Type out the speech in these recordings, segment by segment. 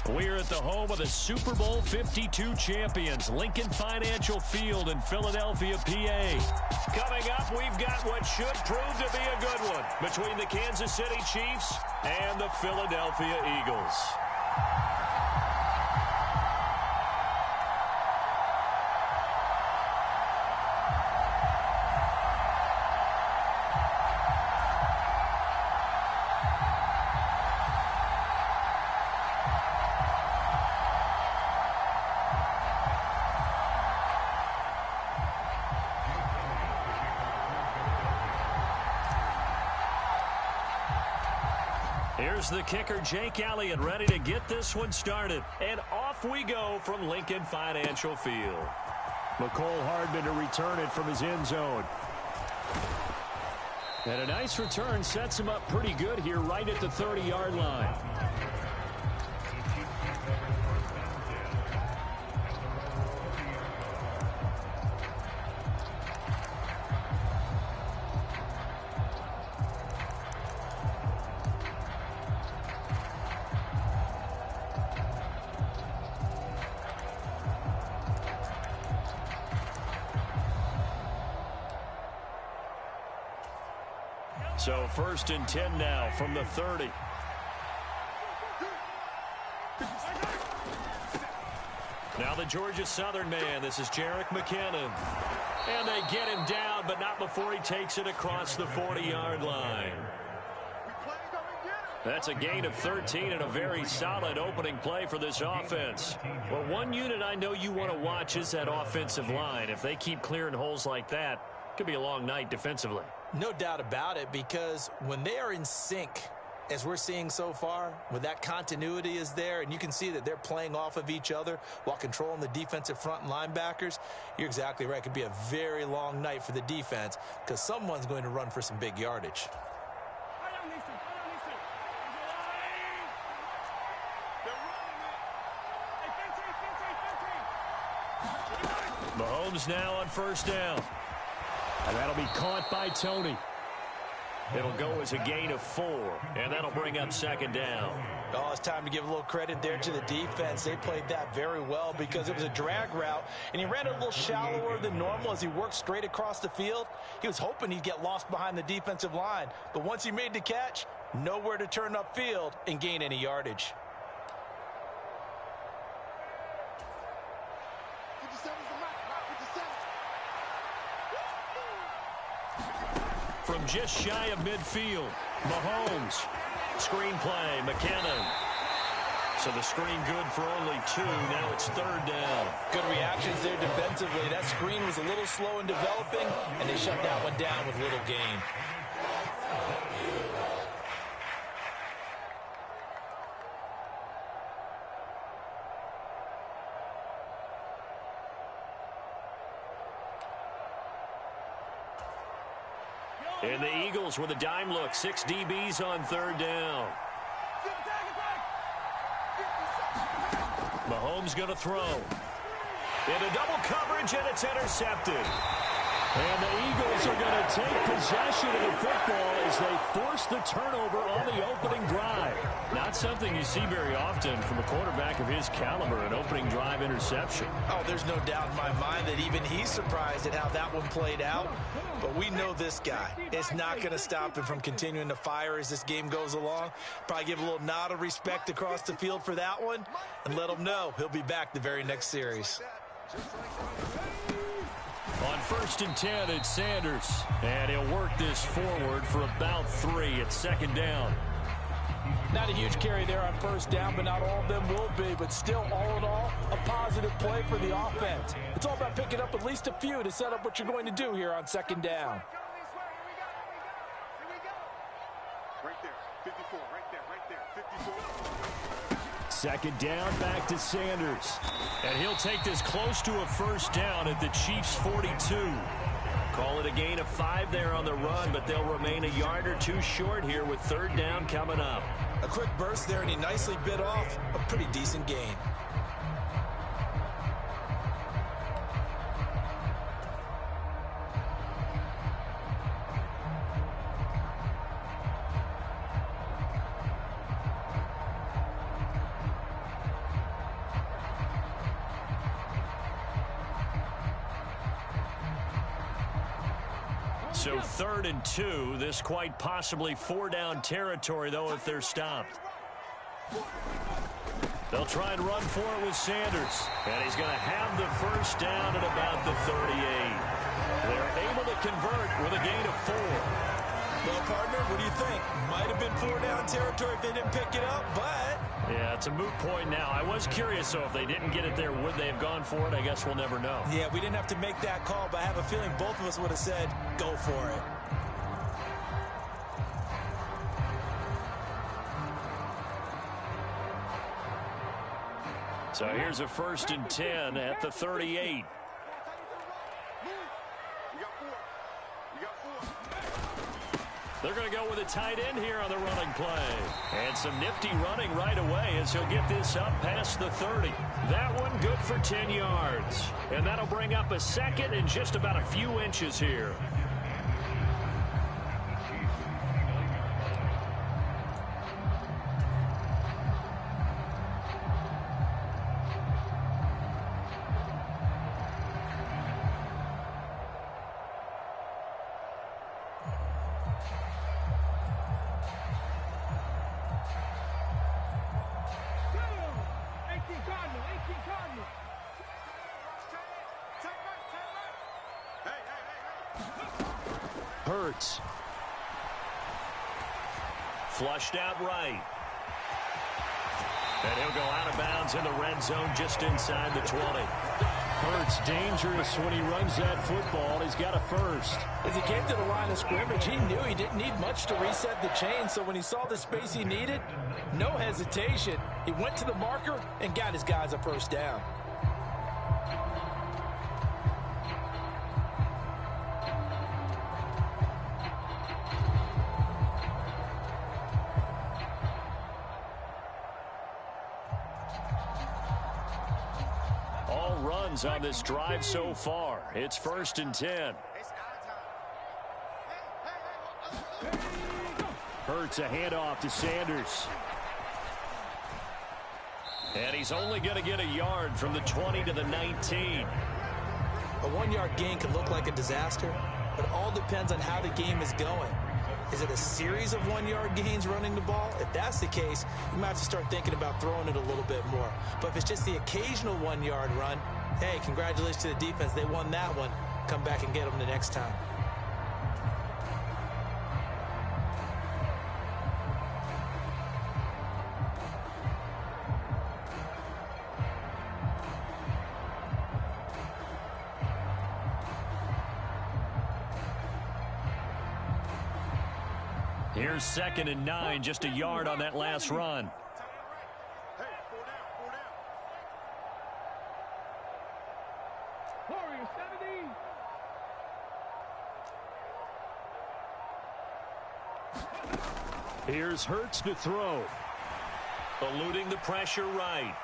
We're at the home of the Super Bowl 52 champions, Lincoln Financial Field in Philadelphia, PA. Coming up, we've got what should prove to be a good one between the Kansas City Chiefs and the Philadelphia Eagles. Here's the kicker, Jake Elliott, ready to get this one started. And off we go from Lincoln Financial Field. McCole Hardman to return it from his end zone. And a nice return sets him up pretty good here right at the 30-yard line. So 1st and 10 now from the 30. Now the Georgia Southern man. This is Jerick McKinnon. And they get him down, but not before he takes it across the 40-yard line. That's a gain of 13 and a very solid opening play for this offense. Well, one unit I know you want to watch is that offensive line. If they keep clearing holes like that, it could be a long night defensively. No doubt about it, because when they are in sync, as we're seeing so far, when that continuity is there and you can see that they're playing off of each other while controlling the defensive front and linebackers, you're exactly right. It could be a very long night for the defense because someone's going to run for some big yardage. Mahomes now on 1st down. And that'll be caught by Tony. It'll go as a gain of 4, and that'll bring up 2nd down. Oh, it's time to give a little credit there to the defense. They played that very well because it was a drag route, and he ran it a little shallower than normal as he worked straight across the field. He was hoping he'd get lost behind the defensive line, but once he made the catch, nowhere to turn upfield and gain any yardage. From just shy of midfield, Mahomes. Screen play, McKinnon. So the screen good for only 2. Now it's 3rd down. Good reactions there defensively. That screen was a little slow in developing, and they shut that one down with little gain. And the Eagles with a dime look. 6 DBs on 3rd down. Mahomes going to throw. Into double coverage, and it's intercepted. And the Eagles are going to take possession of the football as they force the turnover on the opening drive. Not something you see very often from a quarterback of his caliber, an opening drive interception. Oh, there's no doubt in my mind that even he's surprised at how that one played out. But we know this guy. It's not going to stop him from continuing to fire as this game goes along. Probably give a little nod of respect across the field for that one and let him know he'll be back the very next series. On 1st and 10, it's Sanders. And he'll work this forward for about 3 at 2nd down. Not a huge carry there on 1st down, but not all of them will be. But still, all in all, a positive play for the offense. It's all about picking up at least a few to set up what you're going to do here on 2nd down. Right there, 54, right there, 54. 2nd down, back to Sanders. And he'll take this close to a 1st down at the Chiefs' 42. Call it a gain of 5 there on the run, but they'll remain a yard or 2 short here with 3rd down coming up. A quick burst there, and he nicely bit off a pretty decent gain. So 3rd and 2. This quite possibly 4-down territory, though, if they're stopped. They'll try and run for it with Sanders. And he's going to have the first down at about the 38. They're able to convert with a gain of 4. Well, partner, what do you think? Might have been 4-down territory if they didn't pick it up, but... Yeah, it's a moot point now. I was curious, so if they didn't get it there, would they have gone for it? I guess we'll never know. Yeah, we didn't have to make that call, but I have a feeling both of us would have said, go for it. So here's a 1st and 10 at the 38. They're going to go with a tight end here on the running play. And some nifty running right away as he'll get this up past the 30. That one good for 10 yards. And that'll bring up a 2nd and just about a few inches here. Hurts. Flushed out right. And he'll go out of bounds in the red zone just inside the 20. Hurts dangerous when he runs that football. He's got a first. As he came to the line of scrimmage, he knew he didn't need much to reset the chain. So when he saw the space he needed, no hesitation. He went to the marker and got his guys a first down. On this drive so far. It's 1st and 10. Hurts a handoff to Sanders. And he's only going to get a yard from the 20 to the 19. A 1-yard gain can look like a disaster, but it all depends on how the game is going. Is it a series of 1-yard gains running the ball? If that's the case, you might have to start thinking about throwing it a little bit more. But if it's just the occasional 1-yard run, hey, congratulations to the defense. They won that one. Come back and get them the next time. Here's 2nd and 9, just a yard on that last run. Here's Hurts to throw. Eluding the pressure right.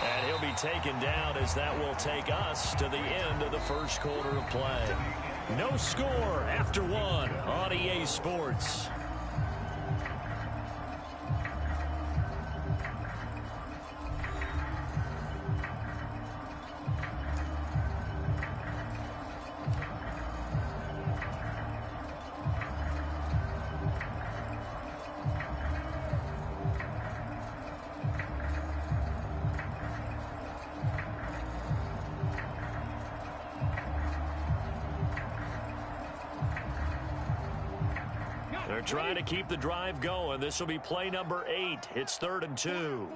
And he'll be taken down as that will take us to the end of the first quarter of play. No score after 1 on EA Sports. They're trying to keep the drive going. This will be play number 8. It's 3rd and 2.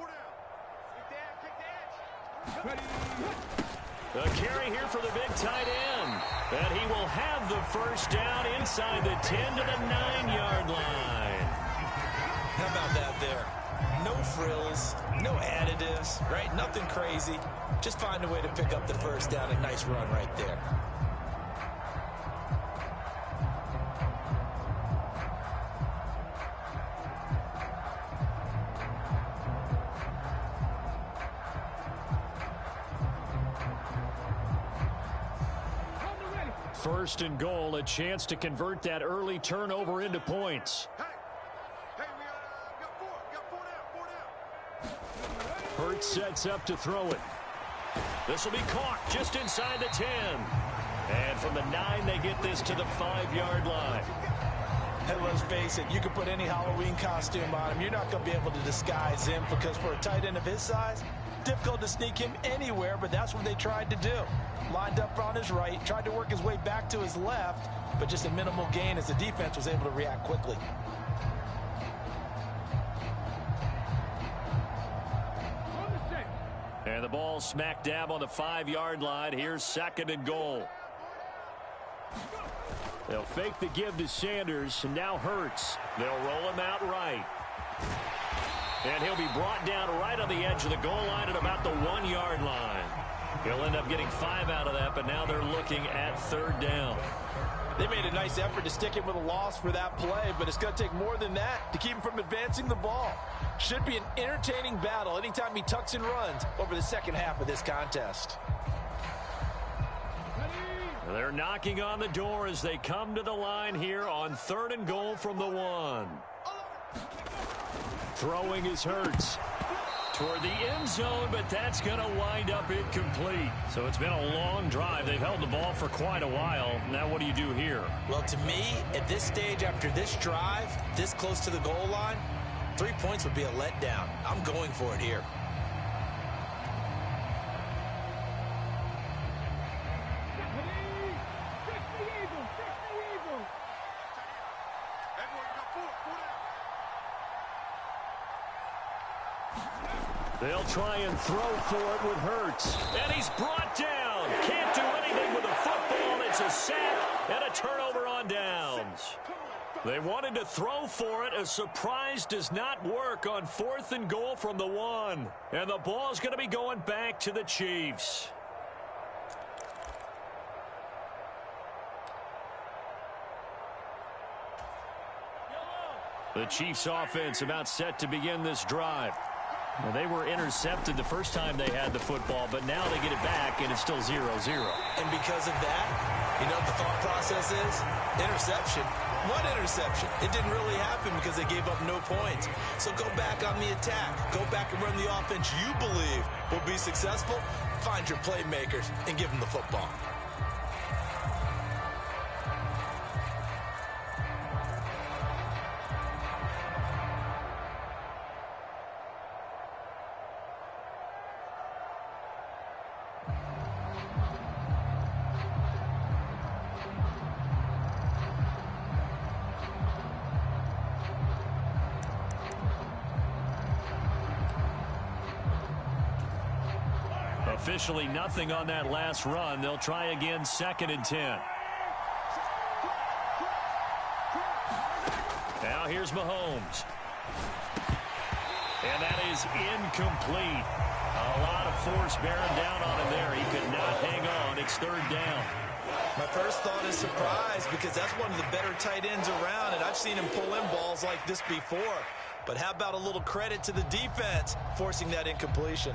A carry here for the big tight end. And he will have the first down inside the 10 to the 9-yard line. How about that there? No frills, no additives, right? Nothing crazy. Just find a way to pick up the first down. A nice run right there. First and goal, a chance to convert that early turnover into points. Hurts sets up to throw it. This will be caught just inside the 10. And from the 9, they get this to the 5-yard line. And let's face it, you can put any Halloween costume on him. You're not going to be able to disguise him because for a tight end of his size, difficult to sneak him anywhere, but that's what they tried to do. Lined up on his right, tried to work his way back to his left, but just a minimal gain as the defense was able to react quickly. And the ball smack dab on the 5-yard line. Here's 2nd and goal. They'll fake the give to Sanders, and now Hurts. They'll roll him out right. And he'll be brought down right on the edge of the goal line at about the 1-yard line. He'll end up getting 5 out of that, but now they're looking at 3rd down. They made a nice effort to stick him with a loss for that play, but it's going to take more than that to keep him from advancing the ball. Should be an entertaining battle anytime he tucks and runs over the second half of this contest. They're knocking on the door as they come to the line here on 3rd and goal from the 1. Throwing is Hurts toward the end zone, but that's going to wind up incomplete. So it's been a long drive. They've held the ball for quite a while. Now what do you do here? Well, to me, at this stage, after this drive, this close to the goal line, 3 points would be a letdown. I'm going for it here. They'll try and throw for it with Hurts. And he's brought down. Can't do anything with the football. It's a sack and a turnover on downs. They wanted to throw for it. A surprise does not work on 4th and goal from the 1. And the ball's going to be going back to the Chiefs. The Chiefs offense about set to begin this drive. Well, they were intercepted the first time they had the football, but now they get it back, and it's still 0-0. And because of that, you know what the thought process is? Interception. What interception? It didn't really happen because they gave up no points. So go back on the attack. Go back and run the offense you believe will be successful. Find your playmakers and give them the football. Officially nothing on that last run. They'll try again, 2nd and 10. Now here's Mahomes. And that is incomplete. A lot of force bearing down on him there. He could not hang on. It's 3rd down. My first thought is surprise because that's one of the better tight ends around, and I've seen him pull in balls like this before. But how about a little credit to the defense forcing that incompletion?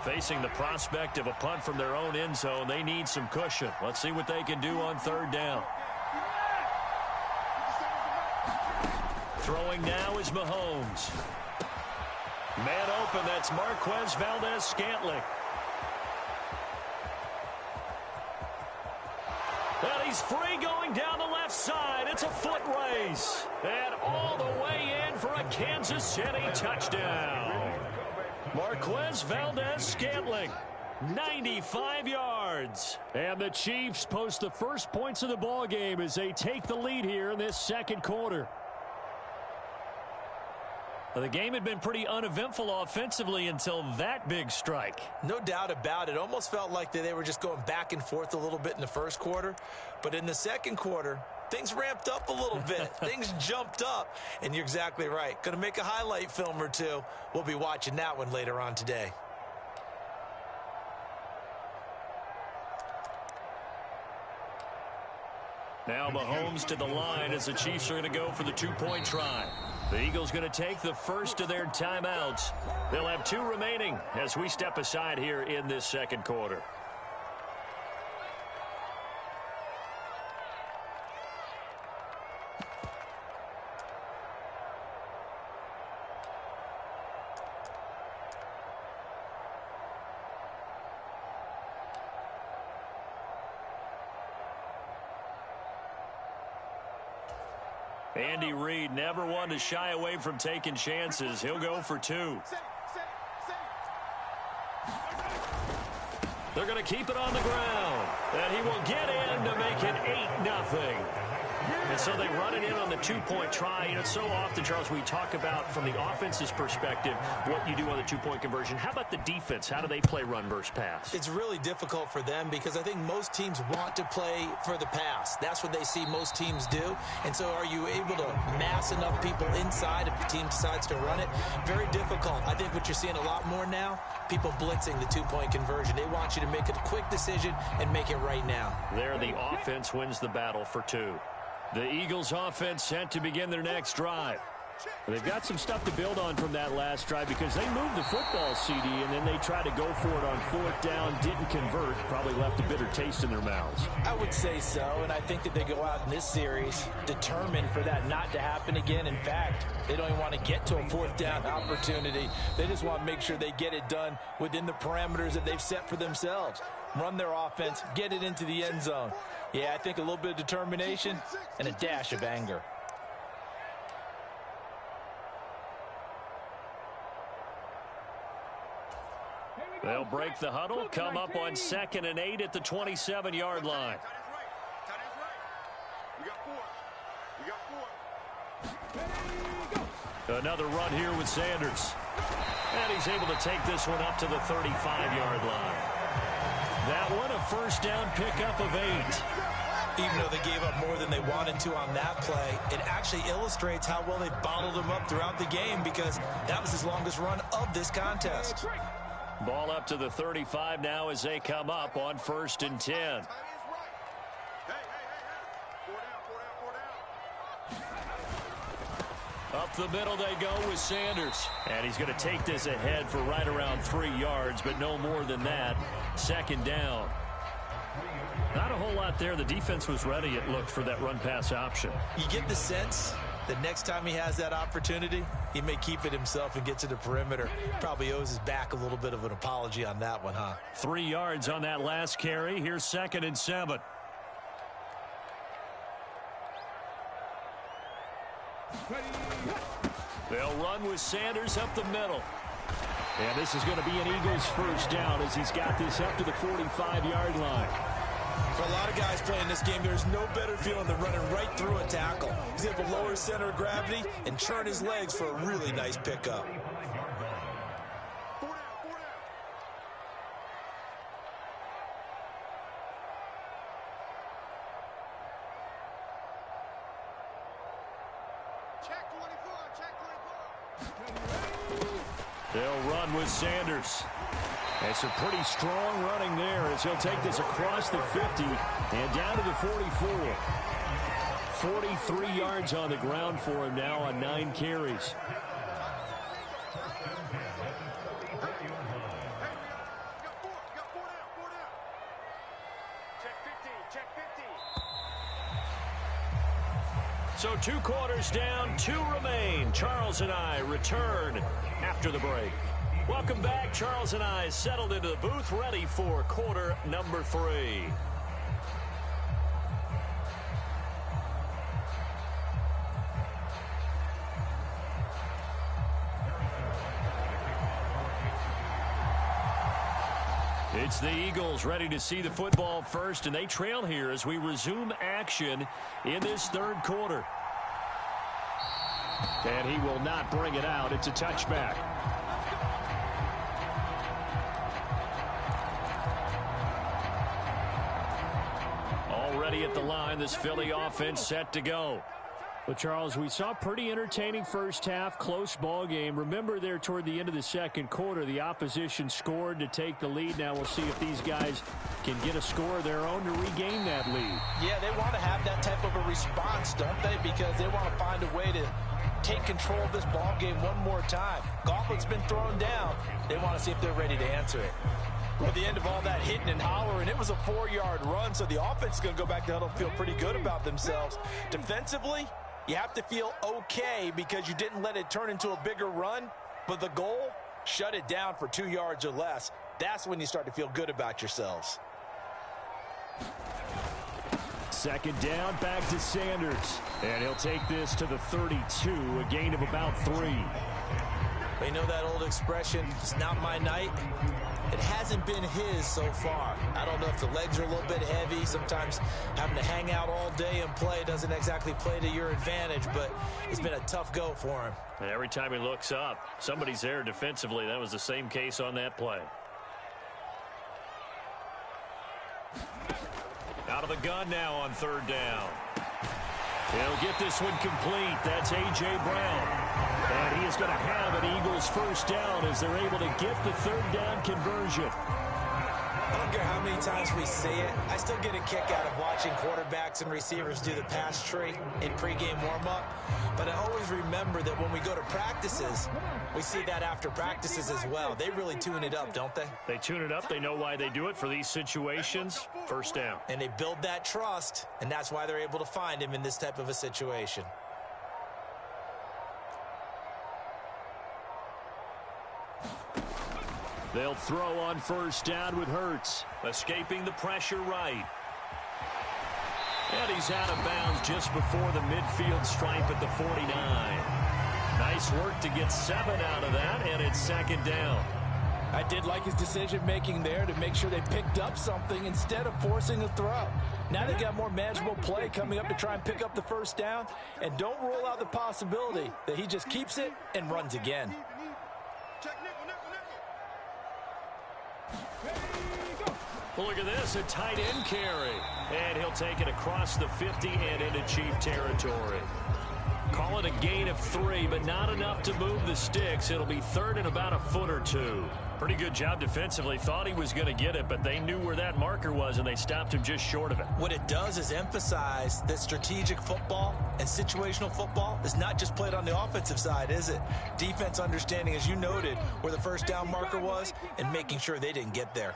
Facing the prospect of a punt from their own end zone, they need some cushion. Let's see what they can do on 3rd down. Throwing now is Mahomes. Man open, that's Marquez Valdez-Scantling. And he's free going down the left side. It's a foot race. And all the way in for a Kansas City touchdown. Marquez Valdez-Scantling, 95 yards. And the Chiefs post the first points of the ball game as they take the lead here in this 2nd quarter. Well, the game had been pretty uneventful offensively until that big strike. No doubt about it. Almost felt like they were just going back and forth a little bit in the first quarter. But in the 2nd quarter, things ramped up a little bit. Things jumped up. And you're exactly right. Going to make a highlight film or two. We'll be watching that one later on today. Now Mahomes to the line as the Chiefs are going to go for the 2-point try. The Eagles going to take the first of their timeouts. They'll have 2 remaining as we step aside here in this 2nd quarter. Andy Reid, never one to shy away from taking chances. He'll go for 2. They're going to keep it on the ground. And he will get in to make it 8-0. And so they run it in on the 2-point try. You know, so often, Charles, we talk about from the offense's perspective what you do on the 2-point conversion. How about the defense? How do they play run versus pass? It's really difficult for them because I think most teams want to play for the pass. That's what they see most teams do. And so are you able to mass enough people inside if the team decides to run it? Very difficult. I think what you're seeing a lot more now, people blitzing the 2-point conversion. They want you to make a quick decision and make it right now. There, the offense wins the battle for 2. The Eagles offense set to begin their next drive. They've got some stuff to build on from that last drive because they moved the football, CD, and then they tried to go for it on 4th down, didn't convert, probably left a bitter taste in their mouths. I would say so, and I think that they go out in this series determined for that not to happen again. In fact, they don't even want to get to a 4th down opportunity. They just want to make sure they get it done within the parameters that they've set for themselves. Run their offense, get it into the end zone. Yeah, I think a little bit of determination and a dash of anger. They'll break the huddle, come up on 2nd and 8 at the 27-yard line. Another run here with Sanders. And he's able to take this one up to the 35-yard line. That one, a 1st down pickup of 8. Even though they gave up more than they wanted to on that play, it actually illustrates how well they bottled him up throughout the game because that was his longest run of this contest. Ball up to the 35 now as they come up on 1st and 10. Up the middle they go with Sanders. And he's going to take this ahead for right around 3 yards, but no more than that. 2nd down. Not a whole lot there. The defense was ready, it looked, for that run-pass option. You get the sense that next time he has that opportunity, he may keep it himself and get to the perimeter. Probably owes his back a little bit of an apology on that one, huh? 3 yards on that last carry. Here's 2nd and 7. They'll run with Sanders up the middle. And this is going to be an Eagles 1st down as he's got this up to the 45-yard line. For a lot of guys playing this game, there's no better feeling than running right through a tackle. He's able to lower his center of gravity and churn his legs for a really nice pickup. They'll run with Sanders. And some pretty strong running there as he'll take this across the 50 and down to the 44. 43 yards on the ground for him now on 9 carries. So 2 quarters down, 2 remain. Charles and I return after the break. Welcome back. Charles and I settled into the booth, ready for quarter number 3. It's the Eagles ready to see the football first, and they trail here as we resume action in this 3rd quarter. And he will not bring it out. It's a touchback. Already at the line, this Philly offense set to go. Well, Charles, we saw a pretty entertaining first half, close ball game. Remember there toward the end of the 2nd quarter, the opposition scored to take the lead. Now we'll see if these guys can get a score of their own to regain that lead. Yeah, they want to have that type of a response, don't they? Because they want to find a way to take control of this ball game one more time. Gauntlet's been thrown down. They want to see if they're ready to answer it. At the end of all that hitting and hollering, it was a 4-yard run, so the offense is going to go back to huddle and feel pretty good about themselves. Defensively, you have to feel okay because you didn't let it turn into a bigger run, but the goal, shut it down for 2 yards or less. That's when you start to feel good about yourselves. Second down, back to Sanders. And he'll take this to the 32, a gain of about 3. They know that old expression, it's not my night. It hasn't been his so far. I don't know if the legs are a little bit heavy. Sometimes having to hang out all day and play doesn't exactly play to your advantage, but it's been a tough go for him. And every time he looks up, somebody's there defensively. That was the same case on that play. Out of the gun now on third down. He'll get this one complete. That's A.J. Brown. And he is going to have an Eagles first down as they're able to get the third down conversion. I don't care how many times we see it. I still get a kick out of watching quarterbacks and receivers do the pass tree in pregame warm-up. But I always remember that when we go to practices, we see that after practices as well. They really tune it up, don't they? They tune it up. They know why they do it for these situations. First down. And they build that trust, and that's why they're able to find him in this type of a situation. They'll throw on first down with Hurts. Escaping the pressure right. And he's out of bounds just before the midfield stripe at the 49. Nice work to get 7 out of that, and it's second down. I did like his decision-making there to make sure they picked up something instead of forcing a throw. Now they've got more manageable play coming up to try and pick up the first down, and don't rule out the possibility that he just keeps it and runs again. Well, look at this, a tight end carry. And he'll take it across the 50 and into Chief territory. Call it a gain of 3, but not enough to move the sticks. It'll be third and about a foot or 2. Pretty good job defensively. Thought he was going to get it, but they knew where that marker was, and they stopped him just short of it. What it does is emphasize that strategic football and situational football is not just played on the offensive side, is it? Defense understanding, as you noted, where the first down marker was and making sure they didn't get there.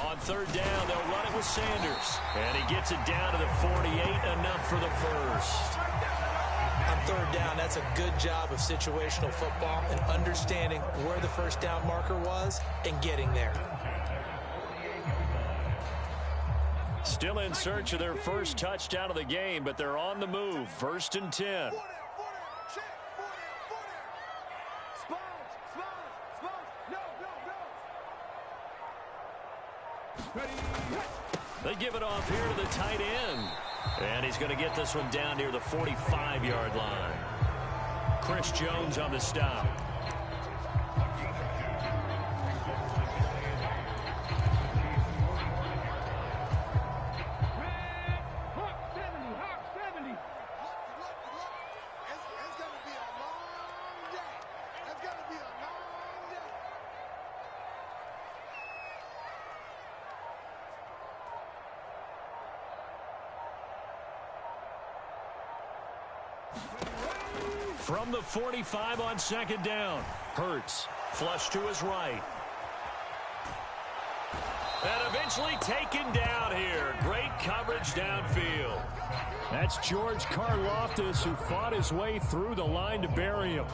On third down, they'll run it with Sanders. And he gets it down to the 48, enough for the first. On third down, that's a good job of situational football and understanding where the first down marker was and getting there. Still in search of their first touchdown of the game, but they're on the move. First and 10. They give it off here to the tight end. And he's going to get this one down near the 45-yard line. Chris Jones on the stop. From the 45 on second down. Hurts, flush to his right. And eventually taken down here. Great coverage downfield. That's George Karlaftis, who fought his way through the line to bury him.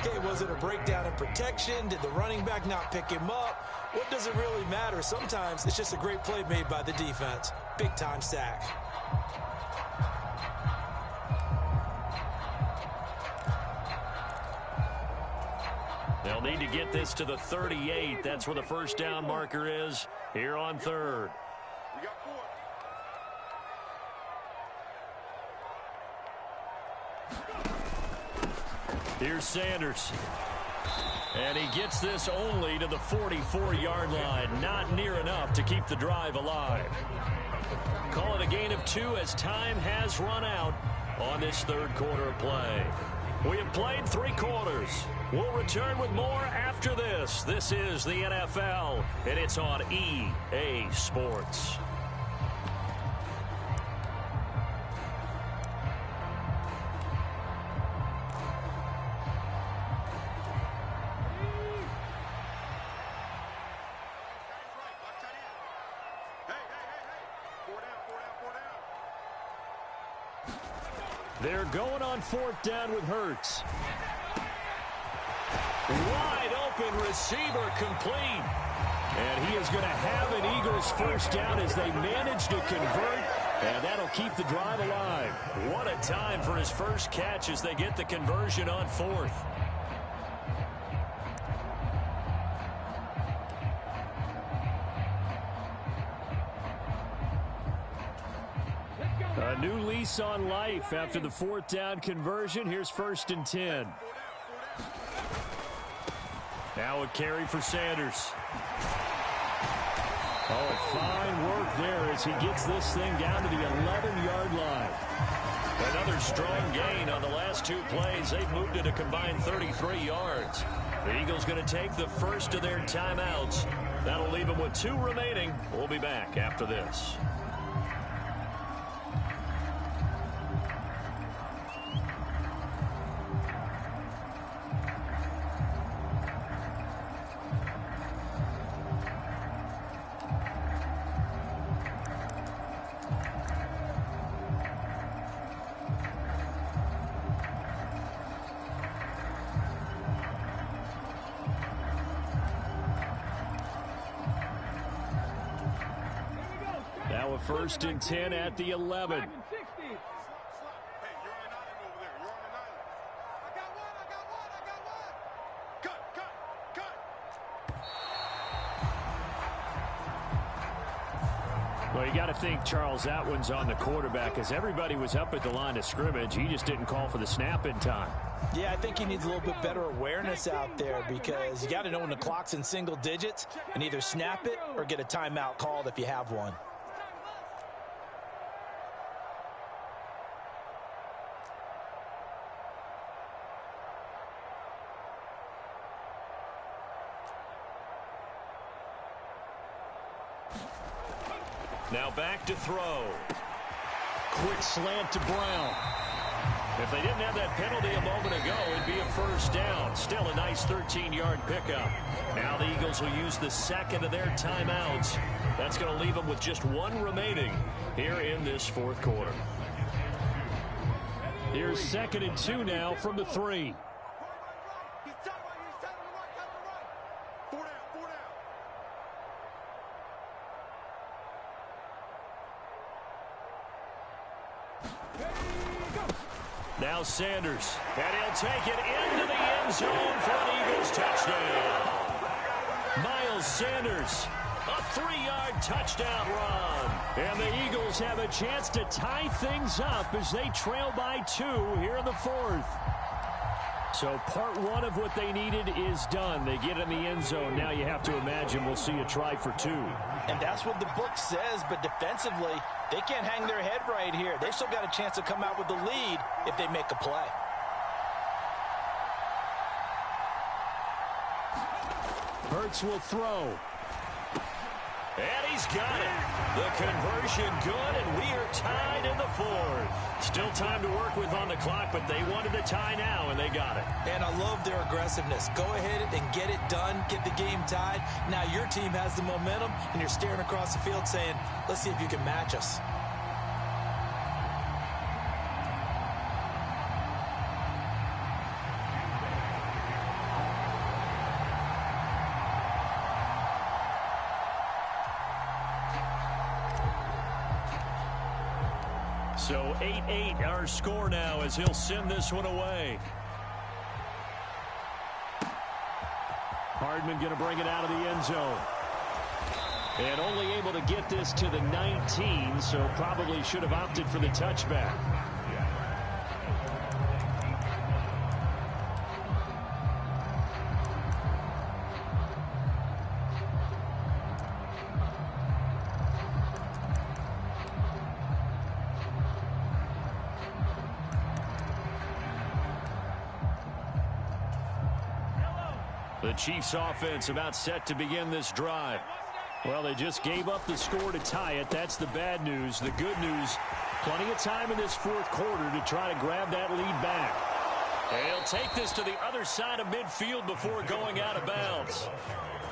Okay, was it a breakdown in protection? Did the running back not pick him up? What does it really matter? Sometimes it's just a great play made by the defense. Big-time sack. They'll need to get this to the 38. That's where the first down marker is here on third. We got 4. Here's Sanders. And he gets this only to the 44-yard line. Not near enough to keep the drive alive. Call it a gain of 2 as time has run out on this third quarter of play. We have played 3 quarters. We'll return with more after this. This is the NFL, and it's on EA Sports. They're going on fourth down with Hurts. Wide open receiver complete. And he is going to have an Eagles first down as they manage to convert. And that'll keep the drive alive. What a time for his first catch as they get the conversion on fourth. A new lease on life after the fourth down conversion. Here's 1st and 10. Now a carry for Sanders. Oh, fine work there as he gets this thing down to the 11-yard line. Another strong gain on the last 2 plays. They've moved it a combined 33 yards. The Eagles going to take the first of their timeouts. That'll leave them with 2 remaining. We'll be back after this. Now a 1st and 10 at the 11. Hey, you're on an island over there. You're on an island. I got one. Cut. Well, you got to think, Charles, that one's on the quarterback as everybody was up at the line of scrimmage. He just didn't call for the snap in time. Yeah, I think he needs a little bit better awareness out there because you got to know when the clock's in single digits and either snap it or get a timeout called if you have one. Now back to throw. Quick slant to Brown. If they didn't have that penalty a moment ago, it'd be a first down. Still a nice 13-yard pickup. Now the Eagles will use the second of their timeouts. That's going to leave them with just 1 remaining here in this fourth quarter. Here's 2nd and 2 now from the 3. Now Sanders, and he'll take it into the end zone for an Eagles touchdown. Miles Sanders, a 3-yard touchdown run. And the Eagles have a chance to tie things up as they trail by 2 here in the fourth. So part 1 of what they needed is done. They get in the end zone. Now you have to imagine we'll see a try for 2. And that's what the book says, but defensively, they can't hang their head right here. They've still got a chance to come out with the lead if they make a play. Hurts will throw. And he's got it. The conversion good, and we are tied in the fourth. Still time to work with on the clock, but they wanted to tie now, and they got it. And I love their aggressiveness. Go ahead and get it done, get the game tied. Now your team has the momentum, and you're staring across the field saying, let's see if you can match us. So 8-8 our score now as he'll send this one away. Hardman going to bring it out of the end zone. And only able to get this to the 19, so probably should have opted for the touchback. The Chiefs offense about set to begin this drive. Well, they just gave up the score to tie it. That's the bad news. The good news, plenty of time in this fourth quarter to try to grab that lead back. And he'll take this to the other side of midfield before going out of bounds.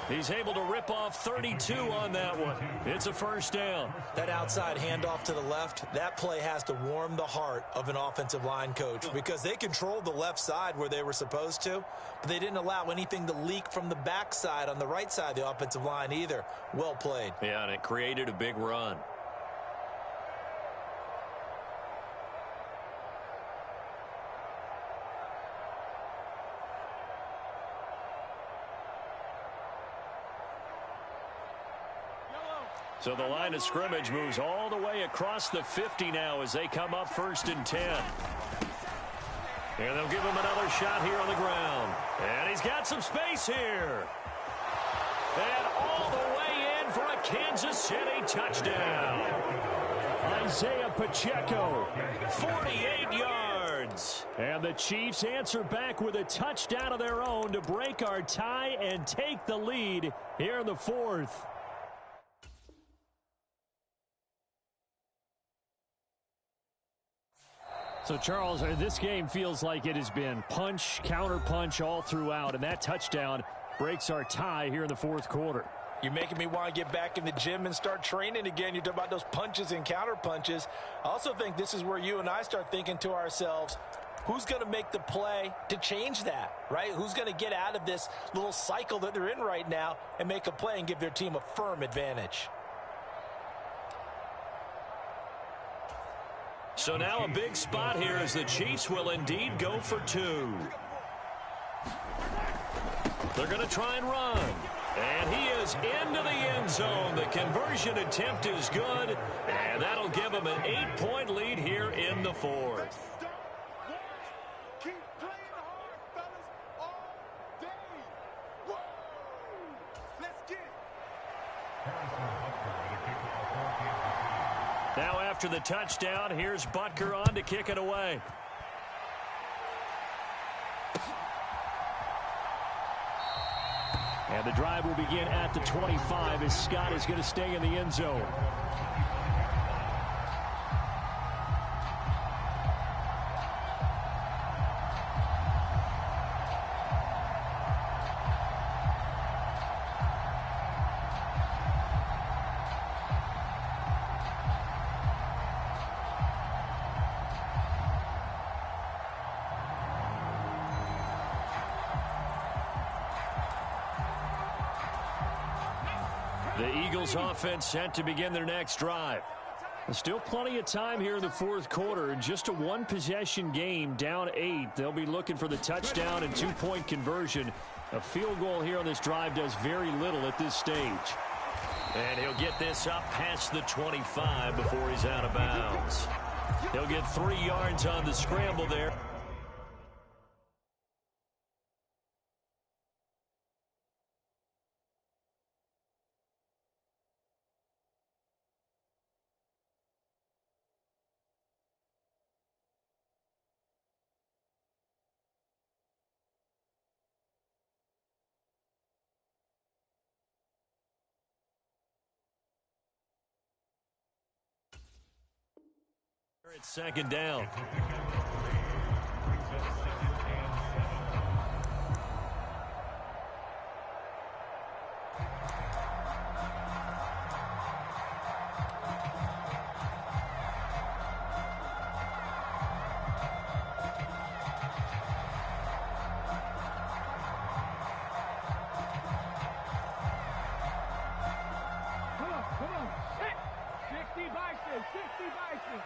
He's able to rip off 32 on that one. It's a first down. That outside handoff to the left, that play has to warm the heart of an offensive line coach because they controlled the left side where they were supposed to, but they didn't allow anything to leak from the backside on the right side of the offensive line either. Well played. Yeah, and it created a big run. So the line of scrimmage moves all the way across the 50 now as they come up 1st and 10. And they'll give him another shot here on the ground. And he's got some space here. And all the way in for a Kansas City touchdown. Isaiah Pacheco, 48 yards. And the Chiefs answer back with a touchdown of their own to break our tie and take the lead here in the 4th. So, Charles, this game feels like it has been punch, counter-punch all throughout, and that touchdown breaks our tie here in the 4th quarter. You're making me want to get back in the gym and start training again. You're talking about those punches and counter-punches. I also think this is where you and I start thinking to ourselves, who's going to make the play to change that, right? Who's going to get out of this little cycle that they're in right now and make a play and give their team a firm advantage? So now a big spot here as the Chiefs will indeed go for 2. They're going to try and run. And he is into the end zone. The conversion attempt is good. And that'll give him an 8-point lead here in the 4th. Keep playing hard, fellas, all day. Whoa! Let's get it. Now after the touchdown, here's Butker on to kick it away. And the drive will begin at the 25 as Scott is going to stay in the end zone. The Eagles offense set to begin their next drive. Still plenty of time here in the 4th quarter. Just a one-possession game, down 8. They'll be looking for the touchdown and 2-point conversion. A field goal here on this drive does very little at this stage. And he'll get this up past the 25 before he's out of bounds. He'll get 3 yards on the scramble there. It's second down. Come on. 60 Bison, 60 Bison.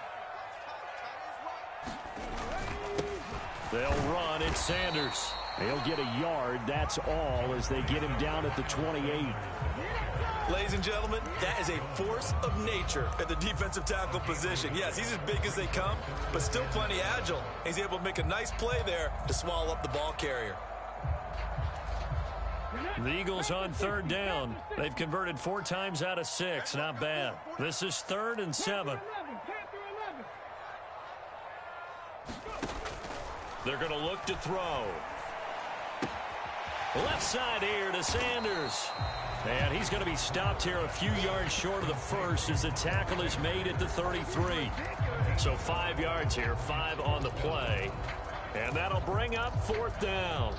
They'll run. It's Sanders. They'll get a yard. That's all as they get him down at the 28. Ladies and gentlemen, that is a force of nature at the defensive tackle position. Yes, he's as big as they come, but still plenty agile. He's able to make a nice play there to swallow up the ball carrier. The Eagles on 3rd down. They've converted 4 times out of 6. Not bad. This is 3rd and 7. They're going to look to throw. Left side here to Sanders. And he's going to be stopped here a few yards short of the first as the tackle is made at the 33. So 5 yards here, 5 on the play. And that'll bring up 4th down.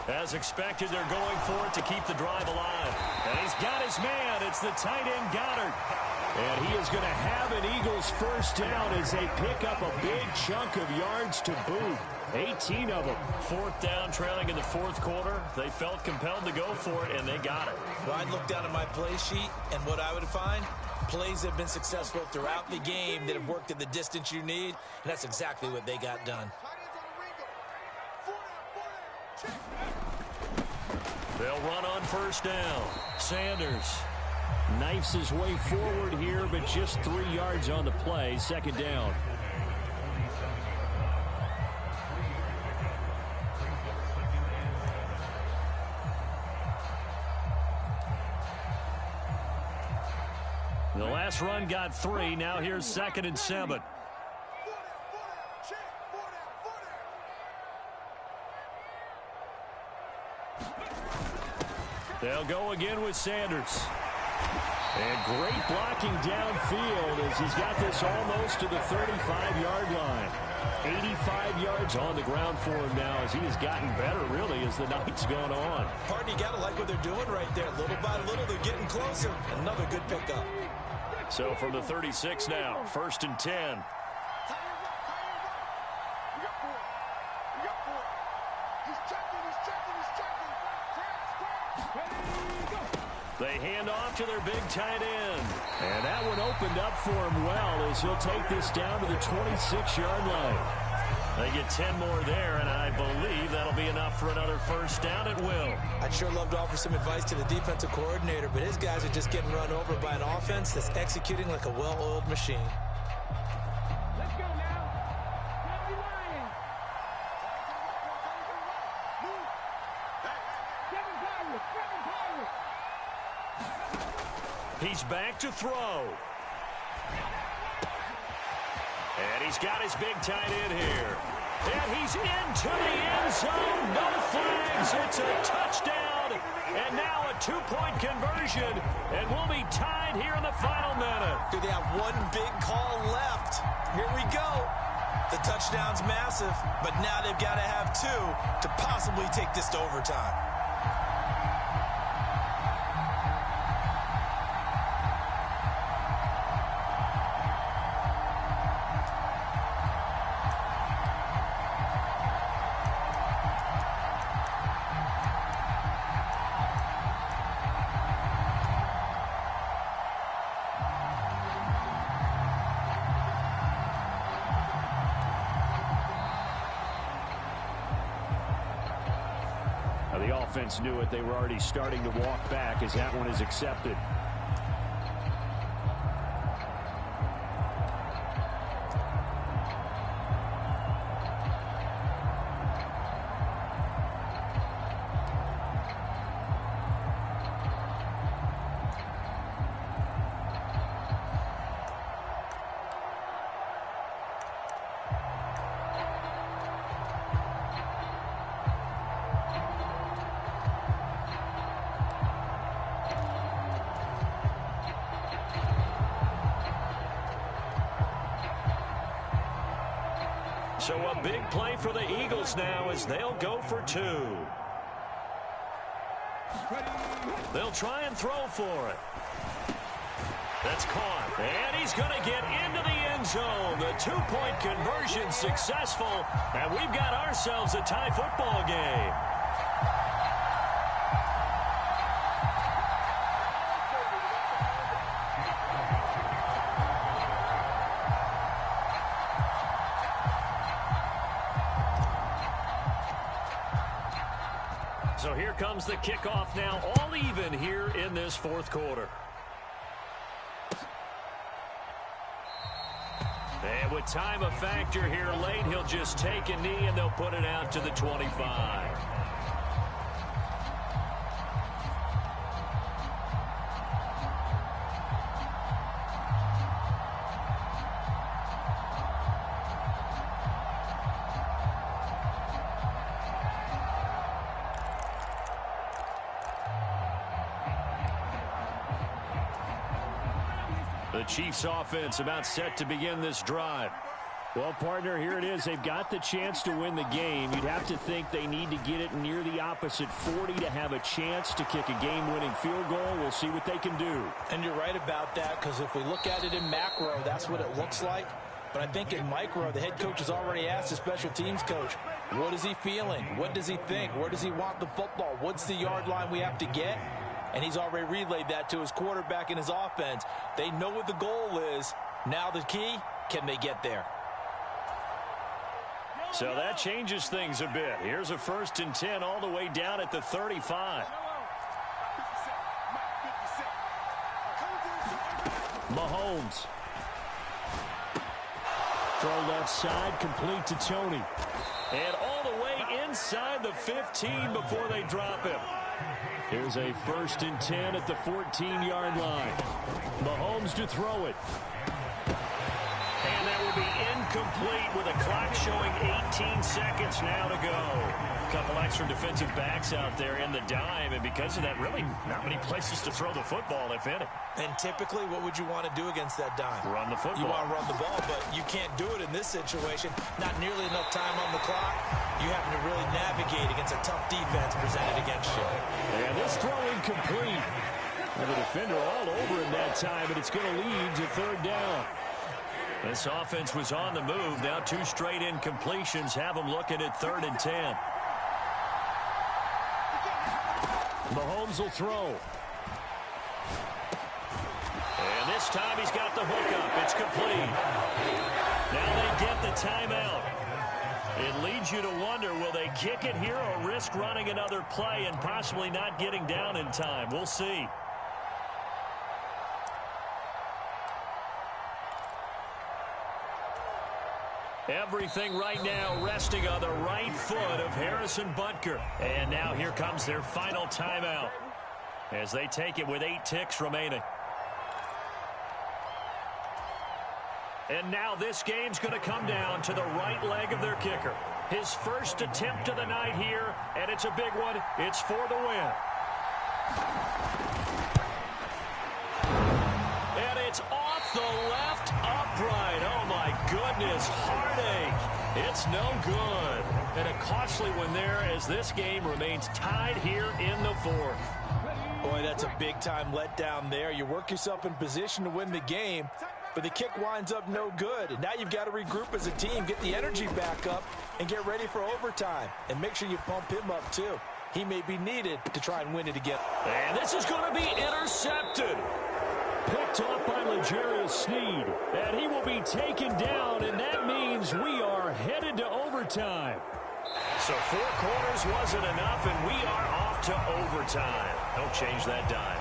As expected, they're going for it to keep the drive alive. And he's got his man. It's the tight end, Goddard. And he is going to have an Eagles first down as they pick up a big chunk of yards to boot. 18 of them. 4th down, trailing in the 4th quarter. They felt compelled to go for it, and they got it. Well, I'd look down at my play sheet, and what I would find, plays that have been successful throughout the game that have worked at the distance you need, and that's exactly what they got done. They'll run on first down. Sanders knifes his way forward here, but just 3 yards on the play. 2nd down. The last run got 3. Now here's 2nd and 7. They'll go again with Sanders. And great blocking downfield as he's got this almost to the 35-yard line. 85 yards on the ground for him now as he has gotten better, really, as the night's gone on. Pardon, you got to like what they're doing right there. Little by little, they're getting closer. Another good pickup. So from the 36 now, 1st and 10. They hand off to their big tight end. And that one opened up for him well as he'll take this down to the 26-yard line. They get 10 more there, and I believe that'll be enough for another first down at will. I'd sure love to offer some advice to the defensive coordinator, but his guys are just getting run over by an offense that's executing like a well-oiled machine. Let's go now. Now Lions. Kevin Pirates. He's back to throw. And he's got his big tight end here. And he's into the end zone. No flags. It's a touchdown. And now a 2-point conversion. And we'll be tied here in the final minute. Do they have one big call left? Here we go. The touchdown's massive, but now they've got to have 2 to possibly take this to overtime. The offense knew it. They were already starting to walk back as that one is accepted. So a big play for the Eagles now as they'll go for 2. They'll try and throw for it. That's caught. And he's going to get into the end zone. The 2-point conversion successful. And we've got ourselves a tie football game. So here comes the kickoff now, all even here in this 4th quarter. And with time a factor here late, he'll just take a knee and they'll put it out to the 25. The Chiefs offense about set to begin this drive. Well, partner, here it is. They've got the chance to win the game. You'd have to think they need to get it near the opposite 40 to have a chance to kick a game-winning field goal. We'll see what they can do. And you're right about that, because if we look at it in macro, that's what it looks like. But I think in micro, the head coach has already asked the special teams coach, what is he feeling? What does he think? Where does he want the football? What's the yard line we have to get? And he's already relayed that to his quarterback and his offense. They know what the goal is. Now the key, can they get there? So that changes things a bit. Here's a 1st and 10 all the way down at the 35. Mahomes. Throw left side, complete to Tony. And all the way inside the 15 before they drop him. Here's a 1st and 10 at the 14-yard line. Mahomes to throw it. And that will be incomplete with a clock showing 18 seconds now to go. A couple extra defensive backs out there in the dime, and because of that, really not many places to throw the football, if any. And typically, what would you want to do against that dime? Run the football. You want to run the ball, but you can't do it in this situation. Not nearly enough time on the clock. You have to really navigate against a tough defense presented against you. And this throw incomplete. And the defender all over him that time, and it's going to lead to 3rd down. This offense was on the move. Now 2 straight incompletions have them looking at 3rd and 10. Mahomes will throw. And this time he's got the hook up. It's complete. Now they get the timeout. It leads you to wonder, will they kick it here or risk running another play and possibly not getting down in time? We'll see. Everything right now resting on the right foot of Harrison Butker. And now here comes their final timeout as they take it with 8 ticks remaining. And now this game's going to come down to the right leg of their kicker. His first attempt of the night here, and it's a big one. It's for the win. And it's off the left upright. Oh, my goodness. Heartache. It's no good. And a costly one there as this game remains tied here in the 4th. Boy, that's a big-time letdown there. You work yourself in position to win the game, but the kick winds up no good. And now you've got to regroup as a team, get the energy back up, and get ready for overtime. And make sure you pump him up, too. He may be needed to try and win it again. And this is going to be intercepted. Picked off by L'Jarius Sneed. And he will be taken down, and that means we are headed to overtime. So 4 quarters wasn't enough, and we are off to overtime. Don't change that dime.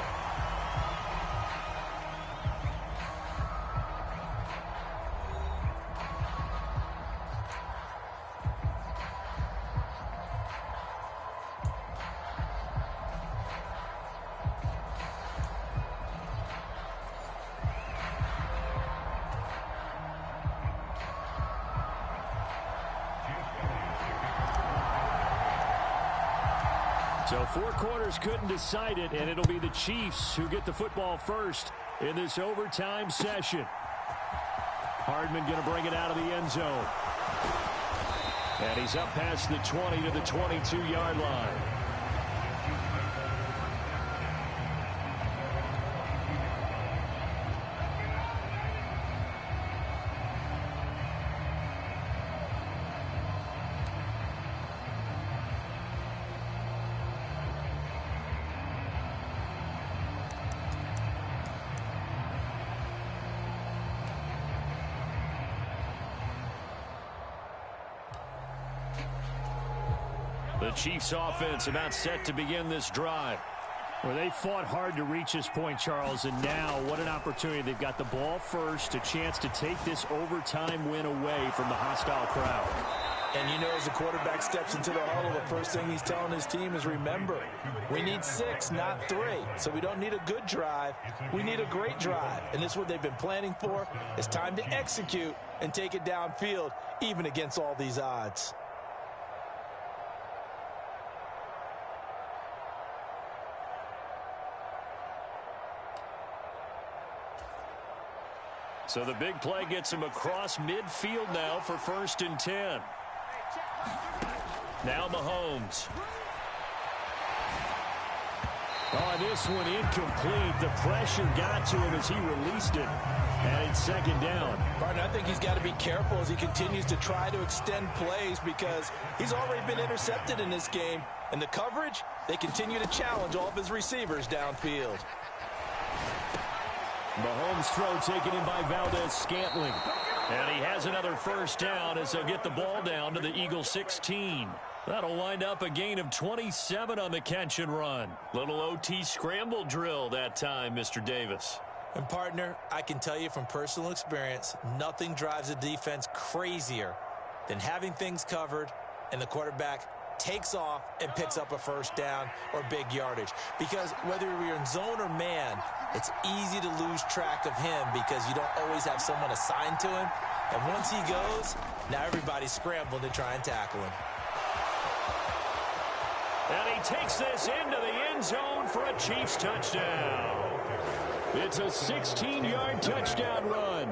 So 4 quarters couldn't decide it, and it'll be the Chiefs who get the football first in this overtime session. Hardman going to bring it out of the end zone. And he's up past the 20 to the 22-yard line. The Chiefs offense about set to begin this drive. Well, they fought hard to reach this point, Charles, and now what an opportunity. They've got the ball first, a chance to take this overtime win away from the hostile crowd. And you know, as the quarterback steps into the huddle, the first thing he's telling his team is, remember, we need 6, not 3. So we don't need a good drive. We need a great drive. And this is what they've been planning for. It's time to execute and take it downfield, even against all these odds. So the big play gets him across midfield now for 1st and 10. Now Mahomes. Oh, this one incomplete. The pressure got to him as he released it. And it's 2nd down. Partner, I think he's got to be careful as he continues to try to extend plays because he's already been intercepted in this game. And the coverage, they continue to challenge all of his receivers downfield. Mahomes' throw taken in by Valdez-Scantling. And he has another 1st down as they'll get the ball down to the Eagles 16. That'll wind up a gain of 27 on the catch and run. Little OT scramble drill that time, Mr. Davis. And, partner, I can tell you from personal experience, nothing drives a defense crazier than having things covered and the quarterback takes off and picks up a 1st down or big yardage. Because whether you're in zone or man, it's easy to lose track of him because you don't always have someone assigned to him. And once he goes, now everybody's scrambling to try and tackle him. And he takes this into the end zone for a Chiefs touchdown. It's a 16-yard touchdown run.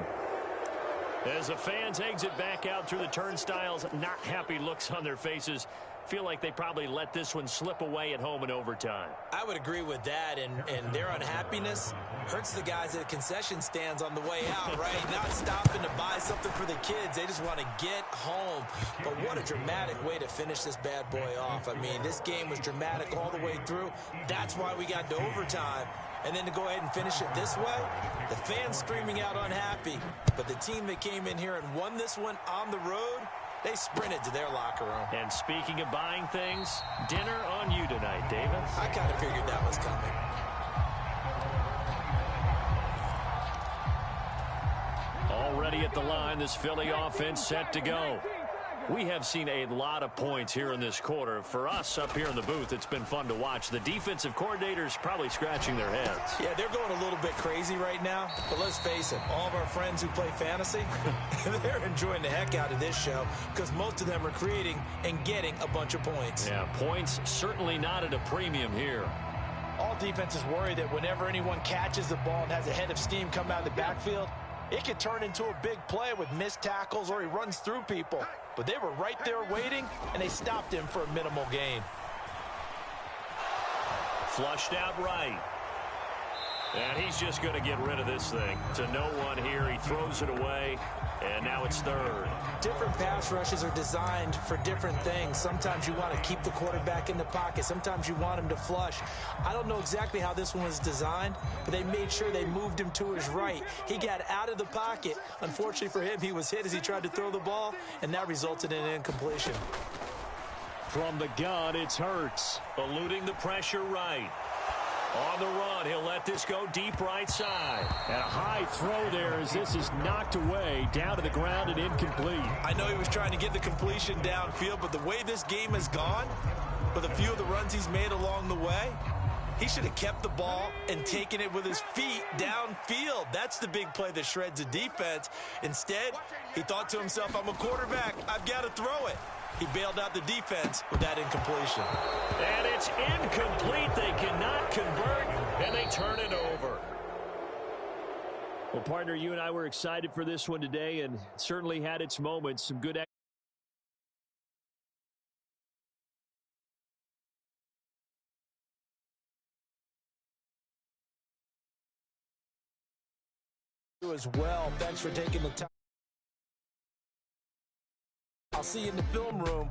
As the fans exit back out through the turnstiles, not happy looks on their faces. Feel like they probably let this one slip away at home in overtime. I would agree with that, and their unhappiness hurts the guys at the concession stands on the way out, right? Not stopping to buy something for the kids. They just want to get home. But what a dramatic way to finish this bad boy off. I mean, this game was dramatic all the way through. That's why we got to overtime. And then to go ahead and finish it this way, the fans screaming out unhappy. But the team that came in here and won this one on the road, they sprinted to their locker room. And speaking of buying things, dinner on you tonight, Davis. I kind of figured that was coming. Already at the line, this Philly offense set to go. We have seen a lot of points here in this quarter. For us up here in the booth, it's been fun to watch. The defensive coordinators probably scratching their heads. Yeah, they're going a little bit crazy right now. But let's face it, all of our friends who play fantasy, they're enjoying the heck out of this show because most of them are creating and getting a bunch of points. Yeah, points certainly not at a premium here. All defenses worry that whenever anyone catches the ball and has a head of steam come out of the backfield, it could turn into a big play with missed tackles or he runs through people. But they were right there waiting, and they stopped him for a minimal gain. Flushed out right. And he's just going to get rid of this thing. To no one here. He throws it away, and now it's 3rd. Different pass rushes are designed for different things. Sometimes you want to keep the quarterback in the pocket. Sometimes you want him to flush. I don't know exactly how this one was designed, but they made sure they moved him to his right. He got out of the pocket. Unfortunately for him, he was hit as he tried to throw the ball, and that resulted in an incompletion. From the gun, it's Hurts. Eluding the pressure right. On the run, he'll let this go deep right side. And a high throw there as this is knocked away, down to the ground and incomplete. I know he was trying to get the completion downfield, but the way this game has gone, with a few of the runs he's made along the way, he should have kept the ball and taken it with his feet downfield. That's the big play that shreds a defense. Instead, he thought to himself, I'm a quarterback. I've got to throw it. He bailed out the defense with that incompletion. And it's incomplete. They cannot convert, and they turn it over. Well, partner, you and I were excited for this one today, and certainly had its moments. Some good As well. Thanks for taking the time. I'll see you in the film room.